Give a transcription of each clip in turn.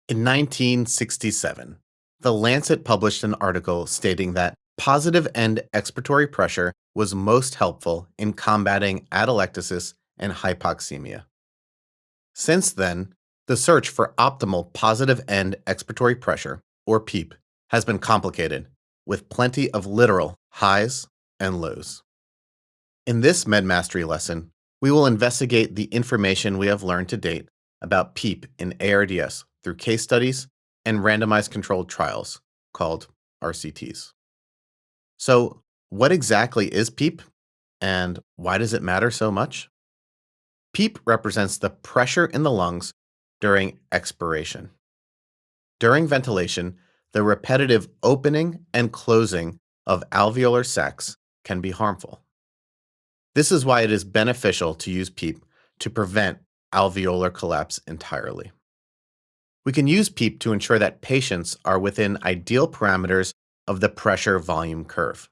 In 1967, The Lancet published an article stating that positive end expiratory pressure was most helpful in combating atelectasis and hypoxemia. Since then, the search for optimal positive end expiratory pressure, or PEEP, has been complicated, with plenty of literal highs and lows. In this MedMastery lesson, we will investigate the information we have learned to date about PEEP in ARDS through case studies and randomized controlled trials, called RCTs. So, what exactly is PEEP, and why does it matter so much? PEEP represents the pressure in the lungs during expiration. During ventilation, the repetitive opening and closing of alveolar sacs can be harmful. This is why it is beneficial to use PEEP to prevent alveolar collapse entirely. We can use PEEP to ensure that patients are within ideal parameters of the pressure-volume curve.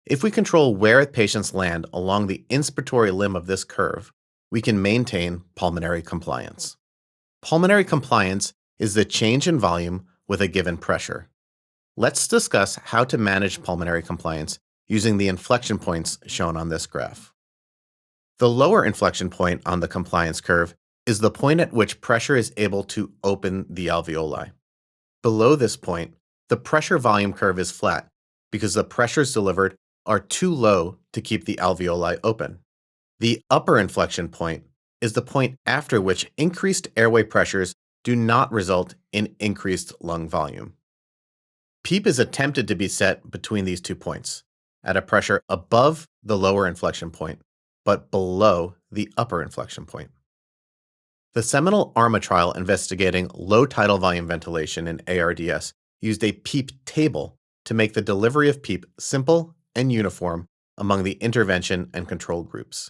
If we control where patients land along the inspiratory limb of this curve, we can maintain pulmonary compliance. Pulmonary compliance is the change in volume with a given pressure. Let's discuss how to manage pulmonary compliance using the inflection points shown on this graph. The lower inflection point on the compliance curve is the point at which pressure is able to open the alveoli. Below this point, the pressure-volume curve is flat because the pressures delivered are too low to keep the alveoli open. The upper inflection point is the point after which increased airway pressures do not result in increased lung volume. PEEP is attempted to be set between these 2 points, at a pressure above the lower inflection point, but below the upper inflection point. The seminal ARMA trial investigating low tidal volume ventilation in ARDS used a PEEP table to make the delivery of PEEP simple and uniform among the intervention and control groups.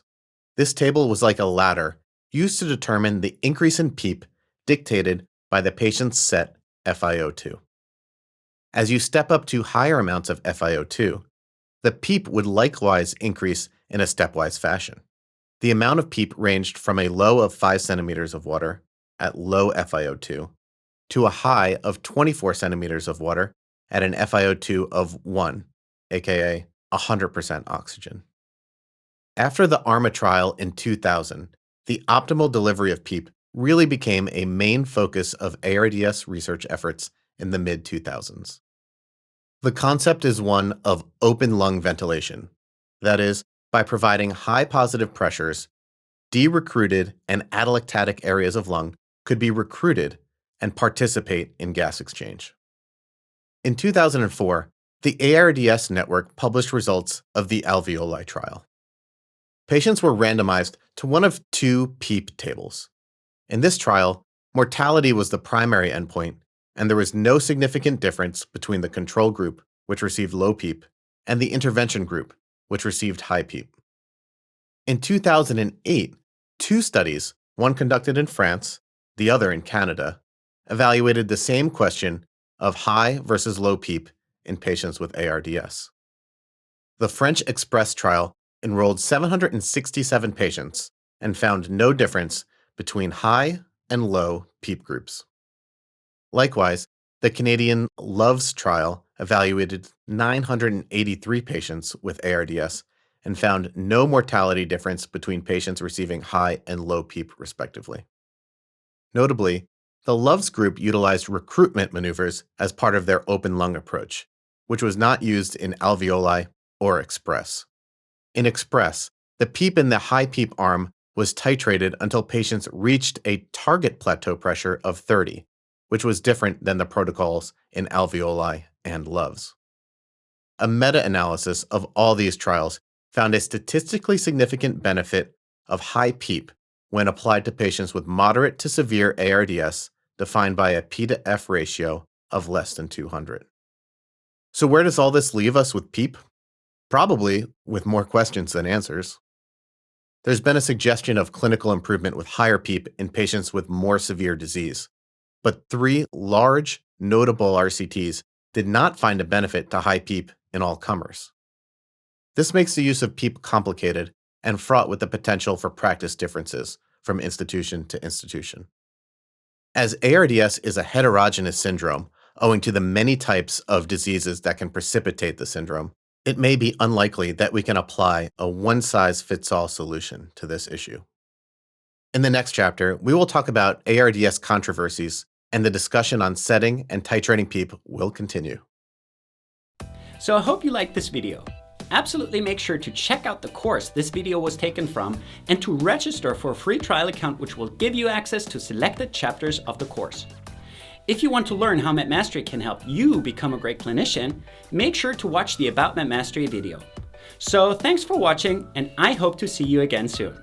This table was like a ladder used to determine the increase in PEEP dictated by the patient's set FiO2. As you step up to higher amounts of FiO2, the PEEP would likewise increase in a stepwise fashion. The amount of PEEP ranged from a low of 5 centimeters of water at low FiO2 to a high of 24 centimeters of water at an FiO2 of 1, aka 100% oxygen. After the ARMA trial in 2000, the optimal delivery of PEEP really became a main focus of ARDS research efforts in the mid-2000s. The concept is one of open lung ventilation, that is, by providing high positive pressures, de-recruited and atelectatic areas of lung could be recruited and participate in gas exchange. In 2004, the ARDS network published results of the alveoli trial. Patients were randomized to one of 2 PEEP tables. In this trial, mortality was the primary endpoint, and there was no significant difference between the control group, which received low PEEP, and the intervention group, which received high PEEP. In 2008, 2 studies, one conducted in France, the other in Canada, evaluated the same question of high versus low PEEP in patients with ARDS. The French Express trial enrolled 767 patients and found no difference between high and low PEEP groups. Likewise, the Canadian LOVES trial evaluated 983 patients with ARDS and found no mortality difference between patients receiving high and low PEEP respectively. Notably, the LOVES group utilized recruitment maneuvers as part of their open lung approach, which was not used in alveoli or Express. In Express, the PEEP in the high PEEP arm was titrated until patients reached a target plateau pressure of 30, which was different than the protocols in alveoli and LOVES. A meta-analysis of all these trials found a statistically significant benefit of high PEEP when applied to patients with moderate to severe ARDS defined by a P to F ratio of less than 200. So where does all this leave us with PEEP? Probably with more questions than answers. There's been a suggestion of clinical improvement with higher PEEP in patients with more severe disease, but 3 large, notable RCTs did not find a benefit to high PEEP in all comers. This makes the use of PEEP complicated and fraught with the potential for practice differences from institution to institution. As ARDS is a heterogeneous syndrome, owing to the many types of diseases that can precipitate the syndrome, it may be unlikely that we can apply a one-size-fits-all solution to this issue. In the next chapter, we will talk about ARDS controversies, and the discussion on setting and titrating PEEP will continue. So I hope you liked this video. Absolutely make sure to check out the course this video was taken from and to register for a free trial account which will give you access to selected chapters of the course. If you want to learn how Med Mastery can help you become a great clinician, make sure to watch the About Med Mastery video. So thanks for watching, and I hope to see you again soon.